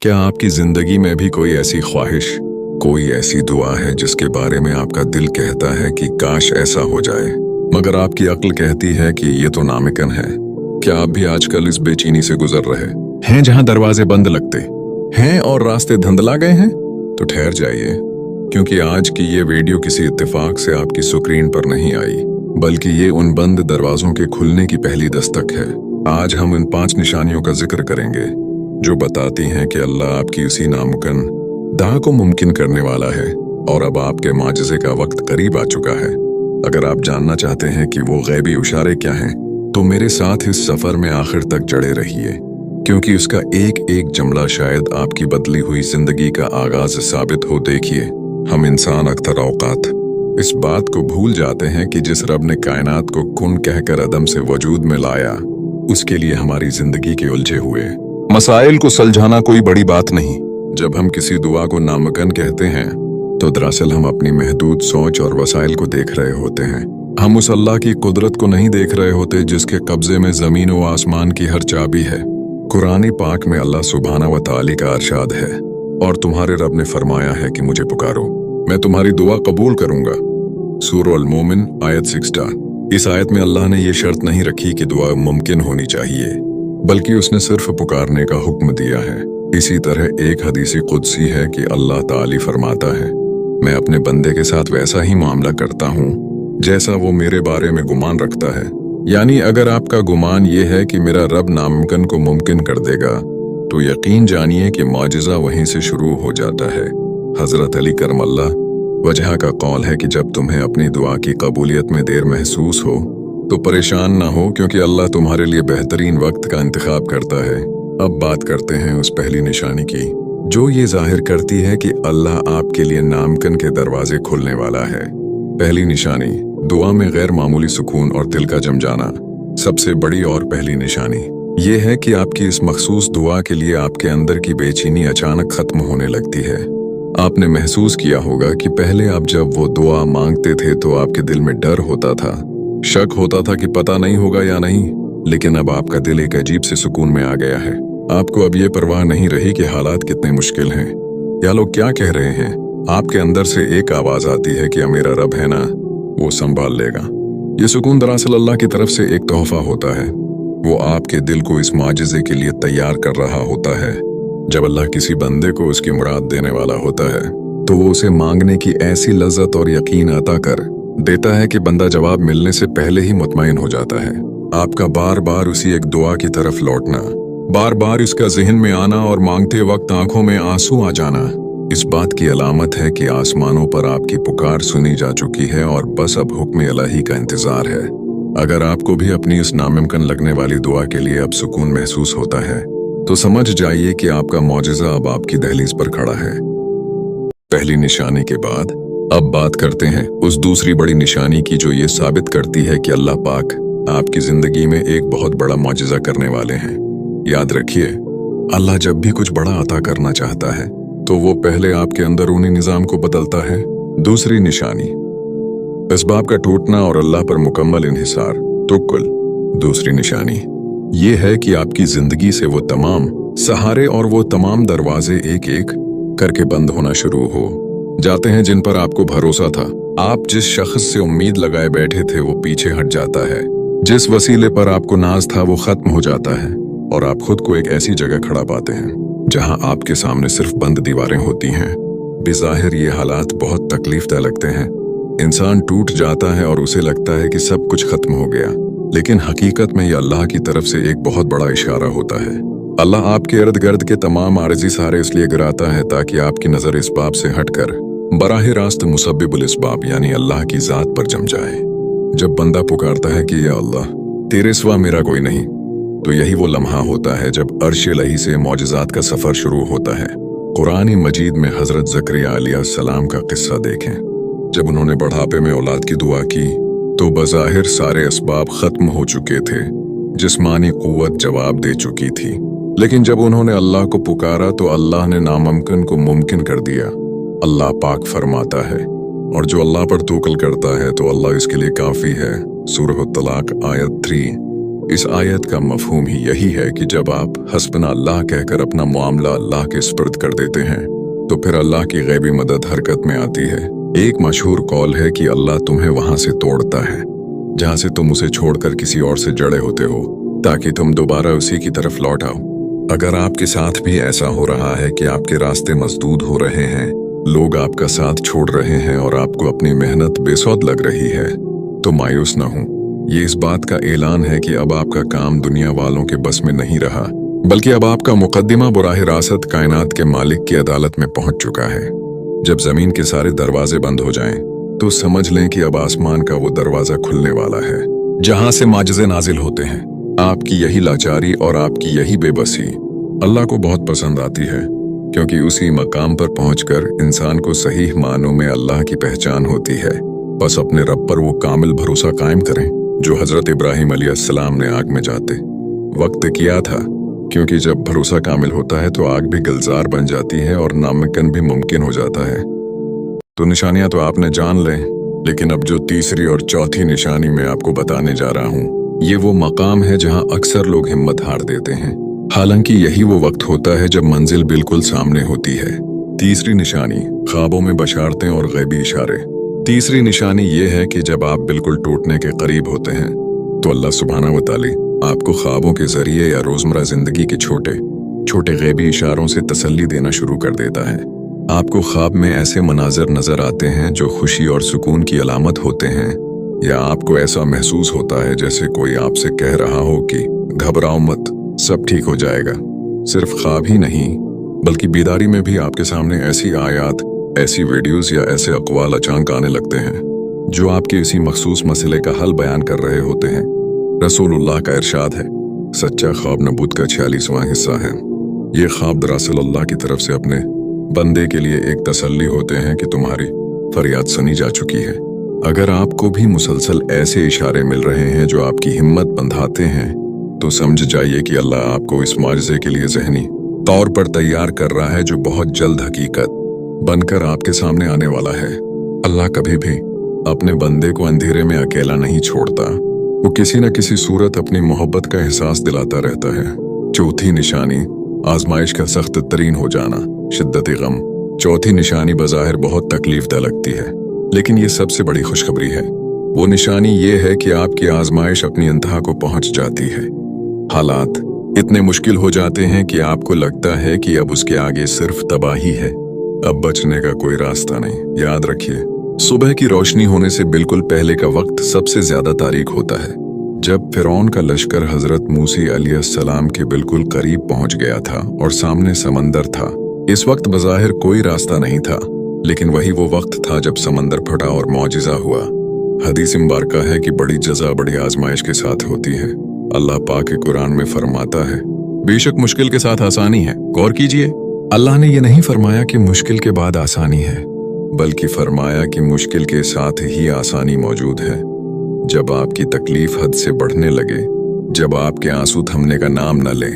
क्या आपकी जिंदगी में भी कोई ऐसी ख्वाहिश, कोई ऐसी दुआ है जिसके बारे में आपका दिल कहता है कि काश ऐसा हो जाए, मगर आपकी अक्ल कहती है कि ये तो नामुमकिन है? क्या आप भी आजकल इस बेचैनी से गुजर रहे हैं जहां दरवाजे बंद लगते हैं और रास्ते धुंधला गए हैं? तो ठहर जाइए, क्योंकि आज की ये वीडियो किसी इत्तेफाक से आपकी स्क्रीन पर नहीं आई, बल्कि ये उन बंद दरवाजों के खुलने की पहली दस्तक है। आज हम उन 5 निशानियों का जिक्र करेंगे जो बताती हैं कि अल्लाह आपकी उसी नामुमकिन दाह को मुमकिन करने वाला है और अब आपके माजिज़े का वक्त करीब आ चुका है। अगर आप जानना चाहते हैं कि वो गैबी इशारे क्या हैं, तो मेरे साथ इस सफर में आखिर तक जड़े रहिए, क्योंकि उसका एक एक जुमला शायद आपकी बदली हुई जिंदगी का आगाज साबित हो। देखिए, हम इंसान अक्सर औकात इस बात को भूल जाते हैं कि जिस रब ने कायनात को कुन कहकर अदम से वजूद में लाया, उसके लिए हमारी जिंदगी के उलझे हुए मसाइल को सुलझाना कोई बड़ी बात नहीं। जब हम किसी दुआ को नामुमकिन कहते हैं, तो दरअसल हम अपनी महदूद सोच और वसाइल को देख रहे होते हैं। हम उस अल्लाह की कुदरत को नहीं देख रहे होते जिसके कब्जे में जमीन व आसमान की हर चाबी है। कुरानी पाक में अल्लाह सुब्हाना व ताली का अरशाद है, और तुम्हारे रब ने फरमाया है कि मुझे पुकारो, मैं तुम्हारी दुआ कबूल करूंगा। सूरह अल-मोमिन आयत 60। इस आयत में अल्लाह ने यह शर्त नहीं रखी कि दुआ मुमकिन होनी चाहिए, बल्कि उसने सिर्फ पुकारने का हुक्म दिया है। इसी तरह एक हदीसी कुदसी है कि अल्लाह ताली फरमाता है, मैं अपने बंदे के साथ वैसा ही मामला करता हूँ जैसा वो मेरे बारे में गुमान रखता है। यानी अगर आपका गुमान ये है कि मेरा रब नामुमकिन को मुमकिन कर देगा, तो यकीन जानिए कि मौजिज़ा वहीं से शुरू हो जाता है। हजरत अली करमल्ला वजह का कौल है कि जब तुम्हें अपनी दुआ की कबूलियत में देर महसूस हो, तो परेशान ना हो, क्योंकि अल्लाह तुम्हारे लिए बेहतरीन वक्त का इंतखाब करता है। अब बात करते हैं उस पहली निशानी की, जो ये जाहिर करती है कि अल्लाह आपके लिए नामुमकिन के दरवाजे खोलने वाला है। पहली निशानी, दुआ में गैर मामूली सुकून और दिल का जम जाना। सबसे बड़ी और पहली निशानी ये है कि आपकी इस मखसूस दुआ के लिए आपके अंदर की बेचैनी अचानक खत्म होने लगती है। आपने महसूस किया होगा कि पहले आप जब वो दुआ मांगते थे तो आपके दिल में डर होता था, शक होता था कि पता नहीं होगा या नहीं, लेकिन अब आपका दिल एक अजीब से सुकून में आ गया है। आपको अब ये परवाह नहीं रही कि हालात कितने मुश्किल हैं या लोग क्या कह रहे हैं। आपके अंदर से एक आवाज आती है कि मेरा रब है ना, वो संभाल लेगा। ये सुकून दरअसल अल्लाह की तरफ से एक तोहफा होता है। वो आपके दिल को इस माजिज़े के लिए तैयार कर रहा होता है। जब अल्लाह किसी बंदे को उसकी मुराद देने वाला होता है, तो वो उसे मांगने की ऐसी लज्जत और यकीन अता कर देता है कि बंदा जवाब मिलने से पहले ही मुतमईन हो जाता है। आपका बार बार उसी एक दुआ की तरफ लौटना, बार बार इसका ज़हन में आना और मांगते वक्त आंखों में आंसू आ जाना, इस बात की अलामत है कि आसमानों पर आपकी पुकार सुनी जा चुकी है और बस अब हुक्म इलाही का इंतजार है। अगर आपको भी अपनी इस नामुमकिन लगने वाली दुआ के लिए अब सुकून महसूस होता है, तो समझ जाइए कि आपका मौजिज़ा अब आपकी दहलीज पर खड़ा है। पहली निशानी के बाद अब बात करते हैं उस दूसरी बड़ी निशानी की, जो ये साबित करती है कि अल्लाह पाक आपकी जिंदगी में एक बहुत बड़ा मौजिज़ा करने वाले हैं। याद रखिए, अल्लाह जब भी कुछ बड़ा अता करना चाहता है, तो वो पहले आपके अंदरूनी निजाम को बदलता है। दूसरी निशानी, असबाब का टूटना और अल्लाह पर मुकम्मल इन्हिसार। तुक्कुल। दूसरी निशानी ये है कि आपकी जिंदगी से वो तमाम सहारे और वो तमाम दरवाजे एक एक करके बंद होना शुरू हो जाते हैं जिन पर आपको भरोसा था। आप जिस शख्स से उम्मीद लगाए बैठे थे वो पीछे हट जाता है, जिस वसीले पर आपको नाज था वो खत्म हो जाता है, और आप खुद को एक ऐसी जगह खड़ा पाते हैं जहां आपके सामने सिर्फ बंद दीवारें होती हैं। बेज़ाहिर ये हालात बहुत तकलीफदह लगते हैं। इंसान टूट जाता है और उसे लगता है कि सब कुछ खत्म हो गया, लेकिन हकीकत में ये अल्लाह की तरफ से एक बहुत बड़ा इशारा होता है। अल्लाह आपके इर्द गिर्द के तमाम आरजी सहारे इसलिए गिराता है ताकि आपकी नजर इस बाब से हटकर बराह रास्त मुसब्बिबुल इसबाब यानी अल्लाह की जात पर जम जाए। जब बंदा पुकारता है कि या अल्लाह, तेरे सिवा मेरा कोई नहीं, तो यही वो लम्हा होता है जब अर्श इलाही से मौजिज़ात का सफर शुरू होता है। कुरान मजीद में हजरत ज़करिया अलैहिस्सलाम का किस्सा देखें। जब उन्होंने बुढ़ापे में औलाद की दुआ की, तो बज़ाहिर सारे असबाब खत्म हो चुके थे, जिस्मानी कुव्वत जवाब दे चुकी थी, लेकिन जब उन्होंने अल्लाह को पुकारा तो अल्लाह ने नामुमकिन को मुमकिन कर दिया। अल्लाह पाक फरमाता है, और जो अल्लाह पर तवक्कुल करता है तो अल्लाह इसके लिए काफी है। सूरह तलाक आयत 3। इस आयत का मफहूम ही यही है कि जब आप हस्बना अल्लाह कहकर अपना मामला अल्लाह के सुपुर्द कर देते हैं तो फिर अल्लाह की गैबी मदद हरकत में आती है। एक मशहूर कौल है कि अल्लाह तुम्हें वहां से तोड़ता है जहां से तुम उसे छोड़कर किसी और से जड़े होते हो, ताकि तुम दोबारा उसी की तरफ लौट आओ। अगर आपके साथ भी ऐसा हो रहा है कि आपके रास्ते मसदूद हो रहे हैं, लोग आपका साथ छोड़ रहे हैं और आपको अपनी मेहनत बेसौध लग रही है, तो मायूस न हो। ये इस बात का ऐलान है कि अब आपका काम दुनिया वालों के बस में नहीं रहा, बल्कि अब आपका मुकद्दमा बराह रासत कायनात के मालिक की अदालत में पहुंच चुका है। जब जमीन के सारे दरवाजे बंद हो जाएं, तो समझ लें कि अब आसमान का वो दरवाजा खुलने वाला है जहां से माजिज़े नाजिल होते हैं। आपकी यही लाचारी और आपकी यही बेबसी अल्लाह को बहुत पसंद आती है, क्योंकि उसी मकाम पर पहुंचकर इंसान को सही मानों में अल्लाह की पहचान होती है। बस अपने रब पर वो कामिल भरोसा कायम करें जो हजरत इब्राहिम अलैहिस्सलाम ने आग में जाते वक्त किया था, क्योंकि जब भरोसा कामिल होता है तो आग भी गुलजार बन जाती है और नामुमकिन भी मुमकिन हो जाता है। तो निशानियां तो आपने जान लें, लेकिन अब जो तीसरी और चौथी निशानी मैं आपको बताने जा रहा हूँ, ये वो मकाम है जहाँ अक्सर लोग हिम्मत हार देते हैं, हालांकि यही वो वक्त होता है जब मंजिल बिल्कुल सामने होती है। तीसरी निशानी, ख्वाबों में बशारतें और गैबी इशारे। तीसरी निशानी ये है कि जब आप बिल्कुल टूटने के करीब होते हैं तो अल्लाह सुब्हाना व तआला आपको ख्वाबों के जरिए या रोजमर्रा जिंदगी के छोटे छोटे गैबी इशारों से तसल्ली देना शुरू कर देता है। आपको ख्वाब में ऐसे मनाजर नजर आते हैं जो खुशी और सुकून की अलामत होते हैं, या आपको ऐसा महसूस होता है जैसे कोई आपसे कह रहा हो कि घबराओ मत, सब ठीक हो जाएगा। सिर्फ ख्वाब ही नहीं, बल्कि बेदारी में भी आपके सामने ऐसी आयात, ऐसी वीडियोस या ऐसे अक़वाल अचानक आने लगते हैं जो आपके इसी मखसूस मसले का हल बयान कर रहे होते हैं। रसूलुल्लाह का इरशाद है, सच्चा ख्वाब नबूत का 46वां हिस्सा है। ये ख्वाब दरअसल अल्लाह की तरफ से अपने बंदे के लिए एक तसल्ली होते हैं कि तुम्हारी फरियाद सुनी जा चुकी है। अगर आपको भी मुसलसल ऐसे इशारे मिल रहे हैं जो आपकी हिम्मत बंधाते हैं, तो समझ जाइए कि अल्लाह आपको इस मुआजिज़े के लिए ज़हनी तौर पर तैयार कर रहा है जो बहुत जल्द हकीकत बनकर आपके सामने आने वाला है। अल्लाह कभी भी अपने बंदे को अंधेरे में अकेला नहीं छोड़ता, वो किसी न किसी सूरत अपनी मोहब्बत का एहसास दिलाता रहता है। चौथी निशानी, आजमाइश का सख्त तरीन हो जाना, शिद्दत गम। चौथी निशानी बज़ाहिर बहुत तकलीफदह लगती है, लेकिन ये सबसे बड़ी खुशखबरी है। वो निशानी ये है कि आपकी आजमाइश अपनी इंतहा को पहुंच जाती है। हालात इतने मुश्किल हो जाते हैं कि आपको लगता है कि अब उसके आगे सिर्फ तबाही है, अब बचने का कोई रास्ता नहीं। याद रखिए, सुबह की रोशनी होने से बिल्कुल पहले का वक्त सबसे ज्यादा तारीक होता है। जब फिरौन का लश्कर हजरत मूसा अलैहिस्सलाम के बिल्कुल करीब पहुंच गया था और सामने समंदर था, इस वक्त बज़ाहिर कोई रास्ता नहीं था, लेकिन वही वो वक्त था जब समंदर फटा और मौजिज़ा हुआ। हदीस मुबारका है कि बड़ी जज़ा बड़ी आजमाइश के साथ होती है। अल्लाह पाक कुरान में फरमाता है, बेशक मुश्किल के साथ आसानी है। गौर कीजिए, अल्लाह ने यह नहीं फरमाया कि मुश्किल के बाद आसानी है, बल्कि फरमाया कि मुश्किल के साथ ही आसानी मौजूद है। जब आपकी तकलीफ हद से बढ़ने लगे, जब आपके आंसू थमने का नाम न ले,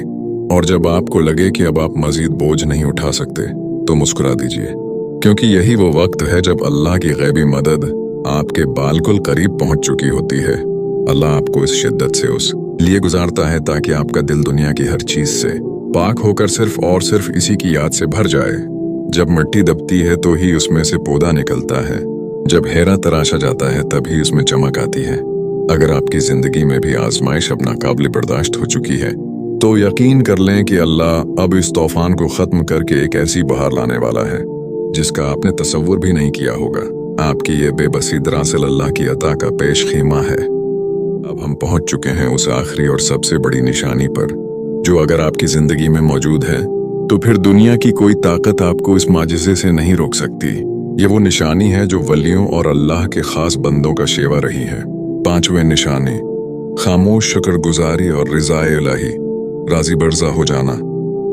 और जब आपको लगे कि अब आप मजीद बोझ नहीं उठा सकते, तो मुस्कुरा दीजिए, क्योंकि यही वो वक्त है जब अल्लाह की गैबी मदद आपके बालकुल करीब पहुंच चुकी होती है। अल्लाह आपको इस शिद्दत से उस लिए गुजारता है ताकि आपका दिल दुनिया की हर चीज से पाक होकर सिर्फ इसी की याद से भर जाए। जब मिट्टी दबती है तो ही उसमें से पौधा निकलता है, जब हेरा तराशा जाता है तभी उसमें चमक आती है। अगर आपकी जिंदगी में भी आजमाइश अब नाकाबिल बर्दाश्त हो चुकी है, तो यकीन कर लें कि अल्लाह अब इस तूफान को खत्म करके एक ऐसी बहार लाने वाला है जिसका आपने तसव्वुर भी नहीं किया होगा। आपकी ये बेबसी दरअसल अल्लाह की अता का पेश खीमा है। अब हम पहुंच चुके हैं उस आखिरी और सबसे बड़ी निशानी पर, जो अगर आपकी जिंदगी में मौजूद है तो फिर दुनिया की कोई ताकत आपको इस माजिज़े से नहीं रोक सकती। ये वो निशानी है जो वलियों और अल्लाह के खास बंदों का शेवा रही है। पांचवें निशानी, खामोश शुक्रगुजारी और रिज़ाए इलाही, राजी बर्जा हो जाना।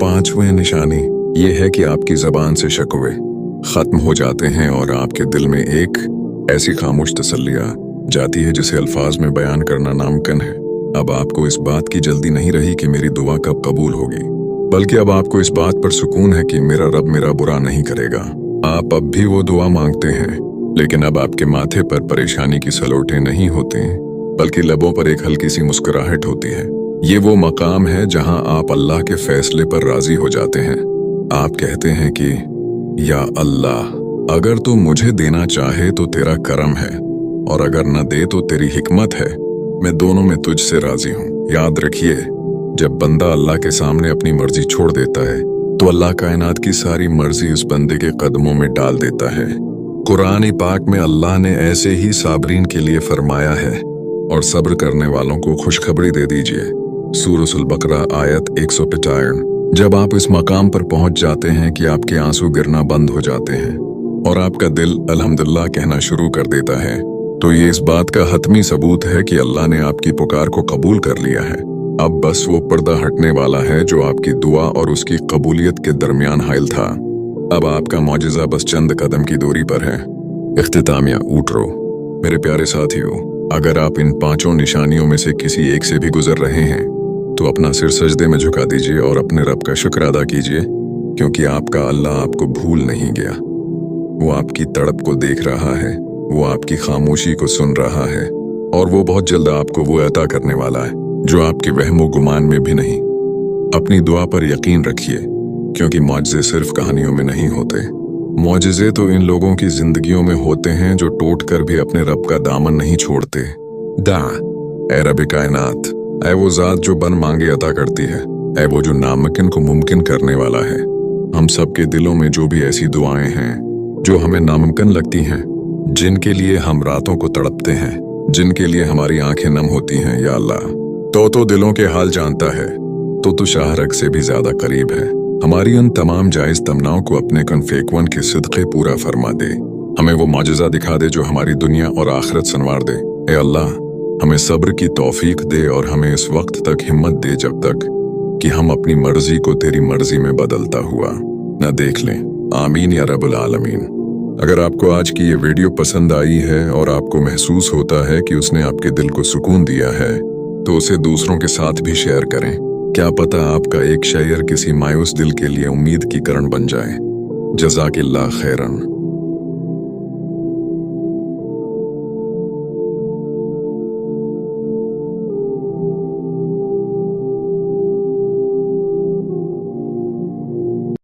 पांचवें निशानी ये है कि आपकी जबान से शकवे खत्म हो जाते हैं और आपके दिल में एक ऐसी खामोश तसल्ली आ जाती है जिसे अल्फाज में बयान करना नामुमकिन है। अब आपको इस बात की जल्दी नहीं रही कि मेरी दुआ कब कबूल होगी, बल्कि अब आपको इस बात पर सुकून है कि मेरा रब मेरा बुरा नहीं करेगा। आप अब भी वो दुआ मांगते हैं, लेकिन अब आपके माथे पर परेशानी की सलोटें नहीं होती, बल्कि लबों पर एक हल्की सी मुस्कुराहट होती है। ये वो मकाम है जहां आप अल्लाह के फैसले पर राजी हो जाते हैं। आप कहते हैं कि या अल्लाह, अगर तू मुझे देना चाहे तो तेरा करम है, और अगर न दे तो तेरी हिकमत है। मैं दोनों में तुझसे राजी हूँ। याद रखिए, जब बंदा अल्लाह के सामने अपनी मर्जी छोड़ देता है तो अल्लाह कायनात की सारी मर्जी उस बंदे के कदमों में डाल देता है। कुरान पाक में अल्लाह ने ऐसे ही साबरीन के लिए फरमाया है, और सब्र करने वालों को खुशखबरी दे दीजिए। सूरह बकरा आयत 155। जब आप इस मकाम पर पहुंच जाते हैं कि आपके आंसू गिरना बंद हो जाते हैं और आपका दिल अल्हम्दुलिल्लाह कहना शुरू कर देता है, तो ये इस बात का हतमी सबूत है कि अल्लाह ने आपकी पुकार को कबूल कर लिया है। अब बस वो पर्दा हटने वाला है जो आपकी दुआ और उसकी कबूलियत के दरमियान हाइल था। अब आपका मौजिज़ा बस चंद कदम की दूरी पर है। इख्तितामिया ऊटरो। मेरे प्यारे साथियों, अगर आप इन 5 निशानियों में से किसी एक से भी गुजर रहे हैं तो अपना सिर सजदे में झुका दीजिए और अपने रब का शुक्र अदा कीजिए, क्योंकि आपका अल्लाह आपको भूल नहीं गया। वो आपकी तड़प को देख रहा है, वो आपकी खामोशी को सुन रहा है, और वो बहुत जल्द आपको वो अता करने वाला है जो आपके वहमो गुमान में भी नहीं। अपनी दुआ पर यकीन रखिए, क्योंकि मौजज़े सिर्फ कहानियों में नहीं होते। मौजज़े तो इन लोगों की जिंदगियों में होते हैं जो टूट कर भी अपने रब का दामन नहीं छोड़ते। ऐ रब कायनात, ऐ वो जात जो बन मांगे अता करती है, ऐ वो जो नामुमकिन को मुमकिन करने वाला है। हम सब के दिलों में जो भी ऐसी दुआएं हैं जो हमें नामुमकिन लगती हैं, जिनके लिए हम रातों को तड़पते हैं, जिनके लिए हमारी आंखें नम होती हैं, या अल्लाह तो दिलों के हाल जानता है, तो शाहरग से भी ज्यादा करीब है। हमारी उन तमाम जायज तमन्नाओं को अपने कनफेकवन के सिदक़े पूरा फरमा दे। हमें वो मौजज़ा दिखा दे जो हमारी दुनिया और आखिरत संवार दे। ए अल्लाह, हमें सब्र की तौफीक दे और हमें इस वक्त तक हिम्मत दे जब तक कि हम अपनी मर्जी को तेरी मर्जी में बदलता हुआ न देख लें। आमीन या रब्बुल आलमीन। अगर आपको आज की ये वीडियो पसंद आई है और आपको महसूस होता है कि उसने आपके दिल को सुकून दिया है, तो उसे दूसरों के साथ भी शेयर करें। क्या पता आपका एक शेयर किसी मायूस दिल के लिए उम्मीद की किरण बन जाए। जज़ाकिल्लाह खैरन।